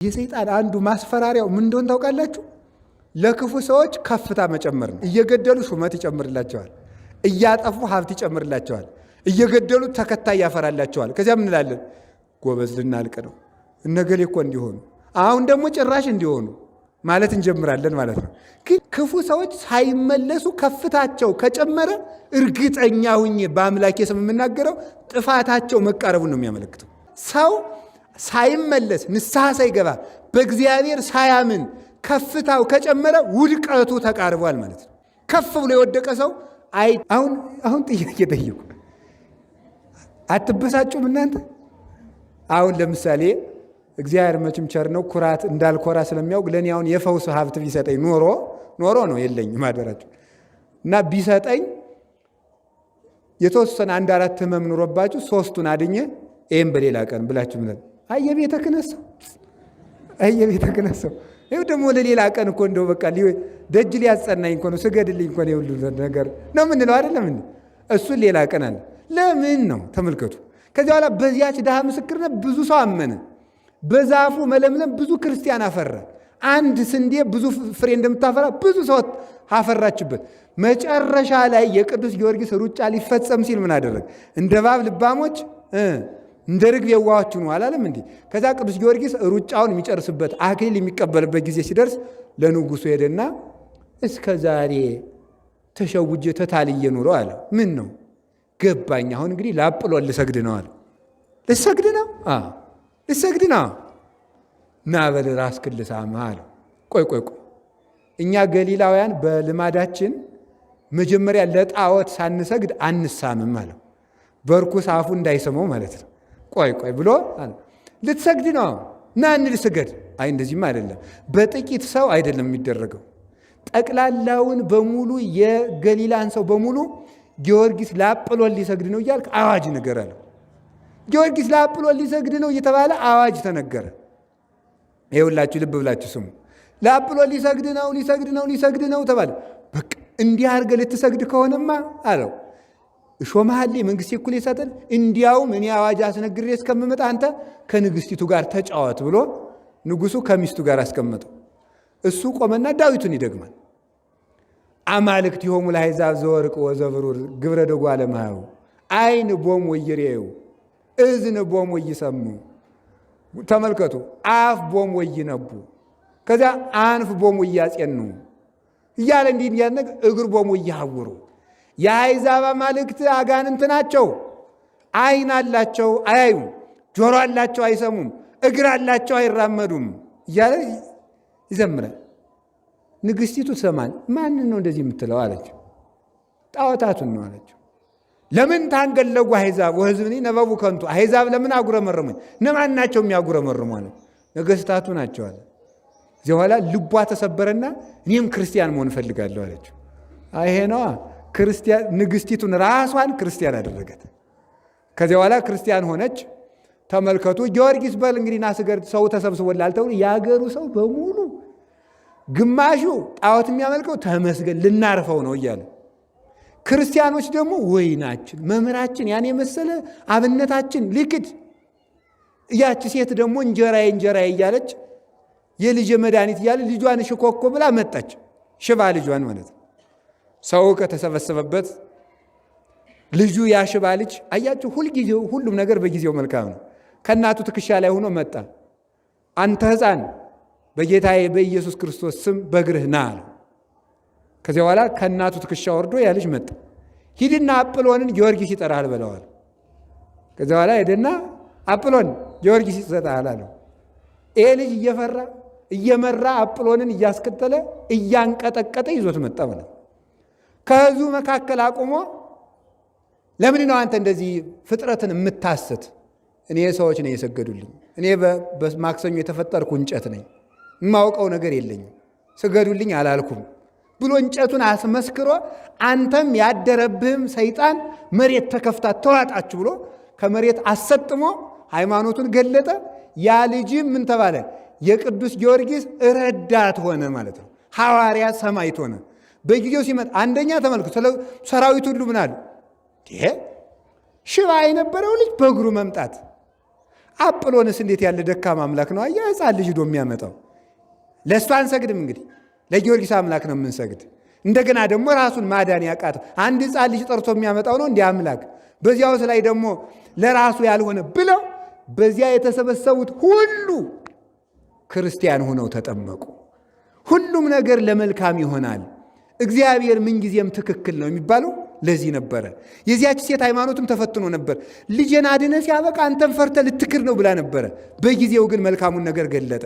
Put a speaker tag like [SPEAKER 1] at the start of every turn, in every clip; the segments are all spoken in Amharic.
[SPEAKER 1] የሰይጣን አንዱ ማስፈራሪያው ምን እንደሆነ ታውቃላችሁ? ለክፉ ሰዎች ከፍታ መጨመር ነው። እየገደሉ ሹመት ይጨምርላቸዋል፣ እያጠፉ ሀብት ይጨምርላቸዋል፣ እየገደሉ ተከታይ ያፈራላቸዋል። ከዚያ ምን እንላለን? ጎበዝ ልናልቅ ነው፣ እነገሌ እኮ እንዲሆኑ፣ አሁን ደግሞ ጭራሽ እንዲሆኑ ማለት እንጀምራለን ማለት ነው። ግን ክፉ ሰዎች ሳይመለሱ ከፍታቸው ከጨመረ እርግጠኛ ሁኜ በአምላኬ ስም የምናገረው ጥፋታቸው መቃረቡን ነው የሚያመለክተው። ሰው ሳይመለስ ንስሐ ሳይገባ በእግዚአብሔር ሳያምን ከፍታው ከጨመረ ውድቀቱ ተቃርቧል ማለት ነው። ከፍ ብሎ የወደቀ ሰው አሁን ጥያቄ ጠይቁ። አትበሳጩም እናንተ? አሁን ለምሳሌ እግዚአብሔር መቼም ቸር ነው፣ ኩራት እንዳልኮራ ስለሚያውቅ ለእኔ አሁን የፈውስ ሀብት ቢሰጠኝ ኖሮ ነው የለኝም አደራችሁ እና ቢሰጠኝ የተወሰነ 1-4 ህመም ኑሮባችሁ 3ቱን አድኜ ይህም በሌላ ቀን ብላችሁ ምለ አየቤተ ክነሰው ይኸው ደግሞ ለሌላ ቀን እኮ እንደው በቃ ደጅ ሊያጸናኝ እኮ ነው፣ ስገድልኝ እኮ ነው የሁሉ ነገር ነው ምንለው አይደለም እንዴ? እሱን ሌላ ቀን አለ። ለምን ነው ተመልከቱ። ከዚያ በኋላ በዚያች ድሃ ምስክርነት ብዙ ሰው አመነ። በዛፉ መለምለም ብዙ ክርስቲያን አፈራ። አንድ ስንዴ ብዙ ፍሬ እንደምታፈራ ብዙ ሰው አፈራችበት። መጨረሻ ላይ የቅዱስ ጊዮርጊስ ሩጫ ሊፈጸም ሲል ምን አደረግ? እንደ እባብ ልባሞች እንደ ርግብ የዋሆች ነው አላለም እንዴ? ከዛ ቅዱስ ጊዮርጊስ ሩጫውን የሚጨርስበት አክሊል የሚቀበልበት ጊዜ ሲደርስ ለንጉሱ ሄደና እስከ ዛሬ ተሸውጄ ተታልዬ ኑሮ አለ። ምን ነው ገባኝ፣ አሁን እንግዲህ ላጵሎን ልሰግድ ነው አለ። ልሰግድ ነው ልሰግድ ነው ና በል ራስህን ልሳምህ አለ። ቆይ እኛ ገሊላውያን በልማዳችን መጀመሪያ ለጣዖት ሳንሰግድ አንሳምም አለ። በርኩስ አፉ እንዳይሰማው ማለት ነው። ቆይ ብሎ ልትሰግድ ነው ና እንልስገድ። አይ እንደዚህም አይደለም፣ በጥቂት ሰው አይደለም የሚደረገው። ጠቅላላውን በሙሉ የገሊላን ሰው በሙሉ ጊዮርጊስ ላጵሎን ሊሰግድ ነው እያልክ አዋጅ ነገር አለ። ጊዮርጊስ ላጵሎን ሊሰግድ ነው እየተባለ አዋጅ ተነገረ። ይኸውላችሁ ልብ ብላችሁ ስሙ። ላጵሎን ሊሰግድ ነው ተባለ። በቃ እንዲህ አድርገህ ልትሰግድ ከሆነማ አለው እሾመሃል መንግሥቴ እኩል ይሰጠን፣ እንዲያውም እኔ አዋጅ አስነግሬ እስከምመጣ አንተ ከንግሥቲቱ ጋር ተጫወት ብሎ ንጉሡ ከሚስቱ ጋር አስቀመጠው። እሱ ቆመና ዳዊቱን ይደግማል። አማልክት ይሆሙ ለአሕዛብ ዘወርቅ ወዘብሩር ግብረ ደጓ ለማያው አይን ቦሙ ወይሬው እዝን ቦሙ ወይሰሙ። ተመልከቱ፣ አፍ ቦሙ ወይነቡ፣ ከዚያ አንፍ ቦሙ ወያጼኑ እያለ እንዲህ ያነግ እግር ቦሙ ወይሐውሩ። የአሕዛብ አማልክት አጋንንት ናቸው። አይን አላቸው አያዩም፣ ጆሮ አላቸው አይሰሙም፣ እግር አላቸው አይራመዱም እያለ ይዘምራል። ንግሥቲቱ ትሰማል። ማንን ነው እንደዚህ የምትለው አለችው። ጣዖታቱን ነው አለችው። ለምን ታንገለጉ አሕዛብ ወሕዝብኒ ነበቡ ከንቱ። አሕዛብ ለምን አጉረመረሙኝ? እነማን ናቸው የሚያጉረመርሙ አለ። ነገሥታቱ ናቸው አለ። እዚህ በኋላ ልቧ ተሰበረና እኔም ክርስቲያን መሆን እፈልጋለሁ አለችው። ይሄ ነዋ ክርስቲያን። ንግሥቲቱን ራሷን ክርስቲያን አደረገት። ከዚያ በኋላ ክርስቲያን ሆነች። ተመልከቱ። ጊዮርጊስ በል እንግዲህ ና ስገድ፣ ሰው ተሰብስቦላል ተብሎ የአገሩ ሰው በሙሉ ግማሹ ጣዖት የሚያመልከው ተመስገን ልናርፈው ነው እያለ፣ ክርስቲያኖች ደግሞ ወይናችን መምህራችን ያን የመሰለ አብነታችን ሊክድ፣ እያች ሴት ደግሞ እንጀራዬ እያለች የልጅ መድኃኒት እያለ ልጇን ሽኮኮ ብላ መጣች። ሽባ ልጇን ማለት ነው። ሰው ከተሰበሰበበት ልጁ ያሽባ ልጅ አያችሁ፣ ሁልጊዜው ሁሉም ነገር በጊዜው መልካም ነው። ከእናቱ ትከሻ ላይ ሆኖ መጣ። አንተ ሕፃን በጌታዬ በኢየሱስ ክርስቶስ ስም በእግርህ ና አለ። ከዚያ በኋላ ከእናቱ ትከሻ ወርዶ ያ ልጅ መጣ። ሂድና አጵሎንን ጊዮርጊስ ይጠራሃል በለዋል። ከዚያ በኋላ ሄደና አጵሎን ጊዮርጊስ ይሰጥሃል አለው። ይሄ ልጅ እየመራ አጵሎንን እያስከተለ እያንቀጠቀጠ ይዞት መጣ ማለት። ከሕዝቡ መካከል አቁሞ ለምን ነው አንተ እንደዚህ ፍጥረትን የምታስት? እኔ ሰዎች ነኝ የሰገዱልኝ፣ እኔ በማክሰኞ የተፈጠርኩ እንጨት ነኝ፣ የማውቀው ነገር የለኝም፣ ስገዱልኝ አላልኩም ብሎ እንጨቱን አስመስክሮ አንተም ያደረብህም ሰይጣን መሬት ተከፍታ ተዋጣችሁ ብሎ ከመሬት አሰጥሞ ሃይማኖቱን ገለጠ። ያ ልጅም ምን ተባለ? የቅዱስ ጊዮርጊስ ረዳት ሆነ ማለት ነው። ሐዋርያ ሰማዕት ሆነ። በጊዜው ሲመጣ አንደኛ ተመልክቶ ሰራዊት ሁሉ ምን አሉ? ሽባ የነበረው ልጅ በእግሩ መምጣት አጵሎንስ እንዴት ያለ ደካማ አምላክ ነው! አየህ ሕፃን ልጅ ዶ የሚያመጣው። ለእሱ አንሰግድም እንግዲህ ለጊዮርጊስ አምላክ ነው የምንሰግድ። እንደገና ደግሞ ራሱን ማዳን ያቃተው አንድ ሕፃን ልጅ ጠርቶ የሚያመጣው ነው እንዲህ አምላክ። በዚያውስ ላይ ደግሞ ለራሱ ያልሆነ ብለው በዚያ የተሰበሰቡት ሁሉ ክርስቲያን ሆነው ተጠመቁ። ሁሉም ነገር ለመልካም ይሆናል። እግዚአብሔር ምንጊዜም ትክክል ነው የሚባለው ለዚህ ነበረ። የዚያች ሴት ሃይማኖትም ተፈትኖ ነበር። ልጄን አድነህ ሲያበቃ አንተን ፈርተህ ልትክር ነው ብላ ነበረ። በጊዜው ግን መልካሙን ነገር ገለጠ።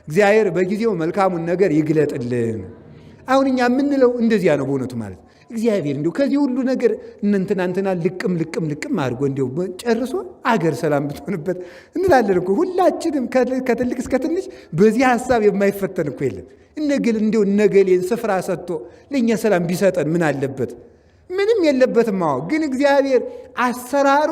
[SPEAKER 1] እግዚአብሔር በጊዜው መልካሙን ነገር ይግለጥልን። አሁን እኛ የምንለው እንደዚያ ነው በእውነቱ ማለት እግዚአብሔር እንዲሁ ከዚህ ሁሉ ነገር እንትና ልቅም አድርጎ እንዲሁ ጨርሶ አገር ሰላም ብትሆንበት እንላለን እኮ ሁላችንም ከትልቅ እስከ ትንሽ በዚህ ሐሳብ የማይፈተን እኮ የለም። እንዲሁ እነገሌን ስፍራ ሰጥቶ ለእኛ ሰላም ቢሰጠን ምን አለበት? ምንም የለበትም። ግን እግዚአብሔር አሰራሩ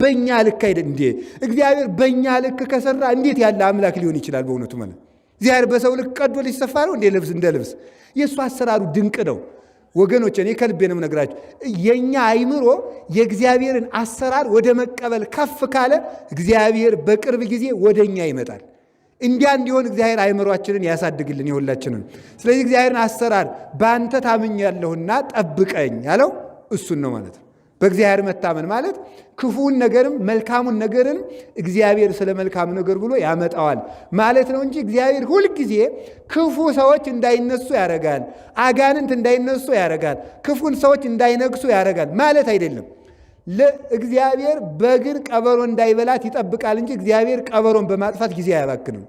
[SPEAKER 1] በእኛ ልክ አይደል እንዴ? እግዚአብሔር በእኛ ልክ ከሰራ እንዴት ያለ አምላክ ሊሆን ይችላል? በእውነቱ ማለት እግዚአብሔር በሰው ልክ ቀዶ ሊሰፋ ነው እንዴ? ልብስ እንደ ልብስ የእሱ አሰራሩ ድንቅ ነው ወገኖች። እኔ ከልቤ ነው የምነግራችሁ። የእኛ አይምሮ የእግዚአብሔርን አሰራር ወደ መቀበል ከፍ ካለ እግዚአብሔር በቅርብ ጊዜ ወደ እኛ ይመጣል። እንዲያ እንዲሆን እግዚአብሔር አይምሯችንን ያሳድግልን የሁላችንን። ስለዚህ እግዚአብሔርን አሰራር በአንተ ታምኛለሁና ጠብቀኝ ያለው እሱን ነው ማለት ነው። በእግዚአብሔር መታመን ማለት ክፉውን ነገርም መልካሙን ነገርን እግዚአብሔር ስለ መልካም ነገር ብሎ ያመጣዋል ማለት ነው እንጂ እግዚአብሔር ሁልጊዜ ክፉ ሰዎች እንዳይነሱ ያደርጋል፣ አጋንንት እንዳይነሱ ያደርጋል፣ ክፉን ሰዎች እንዳይነግሱ ያደርጋል ማለት አይደለም። ለእግዚአብሔር በግን ቀበሮ እንዳይበላት ይጠብቃል እንጂ እግዚአብሔር ቀበሮን በማጥፋት ጊዜ አያባክንም።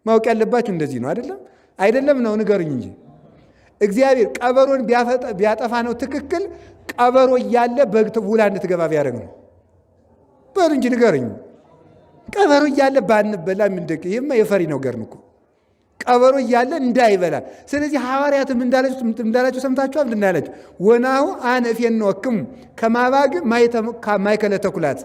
[SPEAKER 1] ማወቅ ያለባችሁ እንደዚህ ነው። አይደለም ነው ንገሩኝ እንጂ እግዚአብሔር ቀበሮን ቢያጠፋ ነው ትክክል። ቀበሮ እያለ በግ ውላ እንድትገባ ቢያደርግ ነው በሉ እንጂ ንገሩኝ። ቀበሮ እያለ ባንበላ ምንድቅ? ይህማ የፈሪ ነገር ነው እኮ ቀበሮ እያለ እንዳይበላ። ስለዚህ ሐዋርያትም እንዳላቸው ሰምታችኋል። ምንድን ያላቸው? ወናሁ አነ እፌንወክሙ ከመ አባግ ማእከለ ተኩላት፣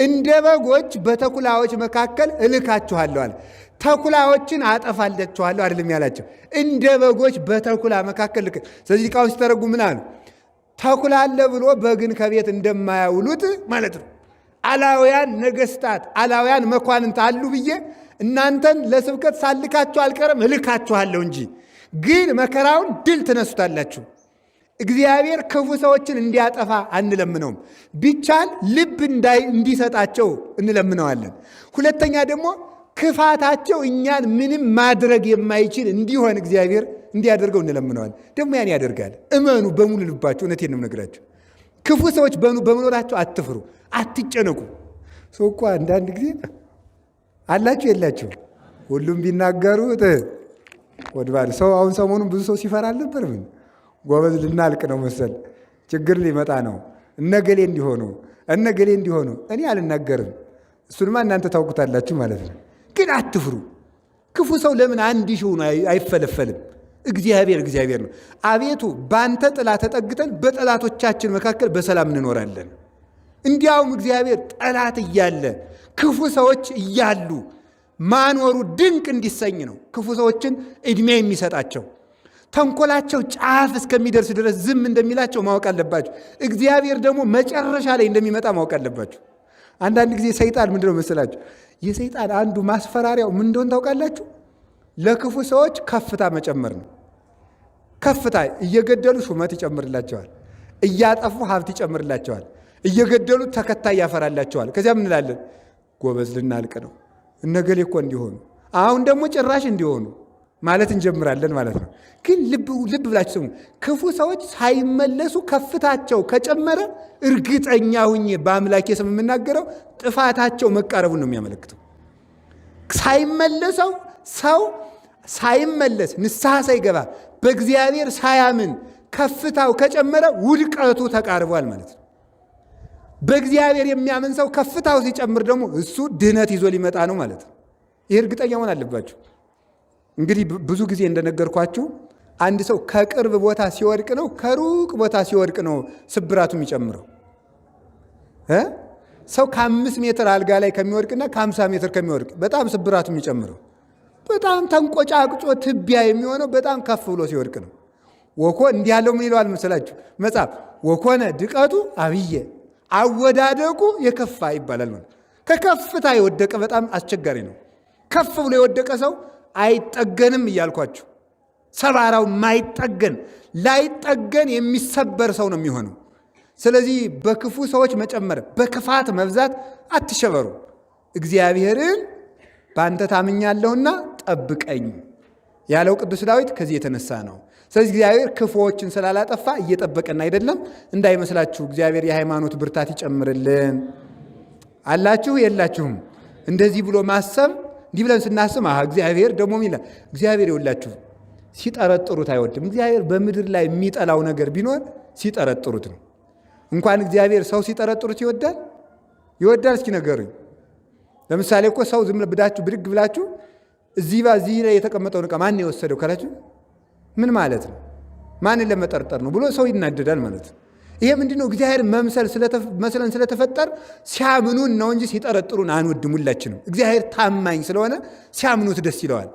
[SPEAKER 1] እንደ በጎች በተኩላዎች መካከል እልካችኋለሁ አለ። ተኩላዎችን አጠፋላችኋለሁ አይደለም ያላቸው፣ እንደ በጎች በተኩላ መካከል ልክ። ስለዚህ ሊቃውንት ሲተረጉ ምን አሉ? ተኩላ አለ ብሎ በግን ከቤት እንደማያውሉት ማለት ነው። አላውያን ነገስታት፣ አላውያን መኳንንት አሉ ብዬ እናንተን ለስብከት ሳልካችሁ አልቀርም፣ እልካችኋለሁ እንጂ ግን መከራውን ድል ትነሱታላችሁ። እግዚአብሔር ክፉ ሰዎችን እንዲያጠፋ አንለምነውም። ቢቻል ልብ እንዲሰጣቸው እንለምነዋለን። ሁለተኛ ደግሞ ክፋታቸው እኛን ምንም ማድረግ የማይችል እንዲሆን እግዚአብሔር እንዲያደርገው እንለምነዋለን። ደግሞ ያን ያደርጋል። እመኑ በሙሉ ልባቸው። እውነቴን ነው የምነግራቸው። ክፉ ሰዎች በመኖራቸው አትፍሩ፣ አትጨነቁ። ሰው እኮ አንዳንድ ጊዜ አላችሁ የላችሁ ሁሉም ቢናገሩት ወድባል ሰው። አሁን ሰሞኑን ብዙ ሰው ሲፈራ አልነበር? ምን ጎበዝ ልናልቅ ነው መሰል፣ ችግር ሊመጣ ነው፣ እነገሌ እንዲሆኑ እኔ አልናገርም። እሱንማ እናንተ ታውቁታላችሁ ማለት ነው። ግን አትፍሩ። ክፉ ሰው ለምን አንድ ሺህ ሆኖ አይፈለፈልም? እግዚአብሔር ነው። አቤቱ በአንተ ጥላ ተጠግተን በጠላቶቻችን መካከል በሰላም እንኖራለን። እንዲያውም እግዚአብሔር ጠላት እያለ ክፉ ሰዎች እያሉ ማኖሩ ድንቅ እንዲሰኝ ነው ክፉ ሰዎችን ዕድሜ የሚሰጣቸው። ተንኮላቸው ጫፍ እስከሚደርስ ድረስ ዝም እንደሚላቸው ማወቅ አለባቸው። እግዚአብሔር ደግሞ መጨረሻ ላይ እንደሚመጣ ማወቅ አለባቸው። አንዳንድ ጊዜ ሰይጣን ምንድነው መሰላችሁ? የሰይጣን አንዱ ማስፈራሪያው ምን እንደሆነ ታውቃላችሁ? ለክፉ ሰዎች ከፍታ መጨመር ነው። ከፍታ እየገደሉ ሹመት ይጨምርላቸዋል፣ እያጠፉ ሀብት ይጨምርላቸዋል፣ እየገደሉ ተከታይ ያፈራላቸዋል። ከዚያ ምን እንላለን? ጎበዝ ልናልቅ ነው፣ እነገሌ እኮ እንዲሆኑ፣ አሁን ደግሞ ጭራሽ እንዲሆኑ ማለት እንጀምራለን ማለት ነው። ግን ልብ ብላችሁ ስሙ። ክፉ ሰዎች ሳይመለሱ ከፍታቸው ከጨመረ እርግጠኛ ሁኜ በአምላኬ ስም የምናገረው ጥፋታቸው መቃረቡን ነው የሚያመለክተው። ሰው ሳይመለስ ንስሐ ሳይገባ በእግዚአብሔር ሳያምን ከፍታው ከጨመረ ውድቀቱ ተቃርቧል ማለት ነው። በእግዚአብሔር የሚያምን ሰው ከፍታው ሲጨምር ደግሞ እሱ ድህነት ይዞ ሊመጣ ነው ማለት ነው። ይህ እርግጠኛ መሆን አለባችሁ። እንግዲህ ብዙ ጊዜ እንደነገርኳችሁ አንድ ሰው ከቅርብ ቦታ ሲወድቅ ነው ከሩቅ ቦታ ሲወድቅ ነው ስብራቱ የሚጨምረው። ሰው ከ5 ሜትር አልጋ ላይ ከሚወድቅና ከ50 ሜትር ከሚወድቅ በጣም ስብራቱ የሚጨምረው። በጣም ተንቆጫቅጮ ትቢያ የሚሆነው በጣም ከፍ ብሎ ሲወድቅ ነው። ወኮ እንዲህ ያለው ምን ይለዋል መሰላችሁ መጽሐፍ? ወኮነ ድቀቱ አብየ፣ አወዳደቁ የከፋ ይባላል ማለት። ከከፍታ የወደቀ በጣም አስቸጋሪ ነው። ከፍ ብሎ የወደቀ ሰው አይጠገንም እያልኳችሁ፣ ሰባራው ማይጠገን ላይጠገን የሚሰበር ሰው ነው የሚሆነው። ስለዚህ በክፉ ሰዎች መጨመር፣ በክፋት መብዛት አትሸበሩ። እግዚአብሔርን በአንተ ታምኛለሁና ጠብቀኝ ያለው ቅዱስ ዳዊት ከዚህ የተነሳ ነው። ስለዚህ እግዚአብሔር ክፉዎችን ስላላጠፋ እየጠበቀን አይደለም እንዳይመስላችሁ። እግዚአብሔር የሃይማኖት ብርታት ይጨምርልን። አላችሁ የላችሁም? እንደዚህ ብሎ ማሰብ፣ እንዲህ ብለን ስናስብ እግዚአብሔር ደግሞ ይላል። እግዚአብሔር ይውላችሁ ሲጠረጥሩት አይወድም። እግዚአብሔር በምድር ላይ የሚጠላው ነገር ቢኖር ሲጠረጥሩት ነው። እንኳን እግዚአብሔር ሰው ሲጠረጥሩት ይወዳል? እስኪ ነገሩኝ። ለምሳሌ እኮ ሰው ዝም ብዳችሁ ብድግ ብላችሁ እዚህ ላይ የተቀመጠውን ዕቃ ማን የወሰደው ካላችሁ ምን ማለት ነው? ማንን ለመጠርጠር ነው ብሎ ሰው ይናደዳል ማለት ነው። ይሄ ምንድነው? እግዚአብሔር መስለን ስለተፈጠር ሲያምኑን ነው እንጂ ሲጠረጥሩን አንወድም ሁላችንም። እግዚአብሔር ታማኝ ስለሆነ ሲያምኑት ደስ ይለዋል።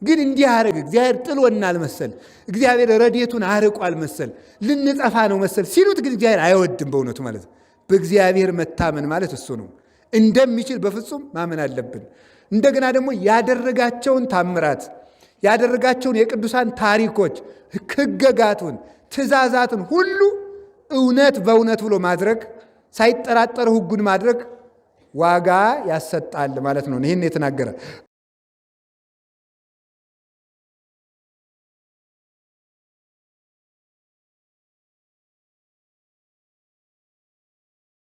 [SPEAKER 1] ግን እንዲህ አረግ እግዚአብሔር ጥሎናል መሰል፣ እግዚአብሔር ረድኤቱን አርቋል መሰል፣ ልንጠፋ ነው መሰል ሲሉት ግን እግዚአብሔር አይወድም በእውነቱ ማለት ነው። በእግዚአብሔር መታመን ማለት እሱ ነው። እንደሚችል በፍጹም ማመን አለብን። እንደገና ደግሞ ያደረጋቸውን ታምራት፣ ያደረጋቸውን የቅዱሳን ታሪኮች፣ ሕገጋቱን፣ ትእዛዛትን ሁሉ እውነት በእውነት ብሎ ማድረግ፣ ሳይጠራጠር ሕጉን ማድረግ ዋጋ ያሰጣል ማለት ነው። ይህን የተናገረ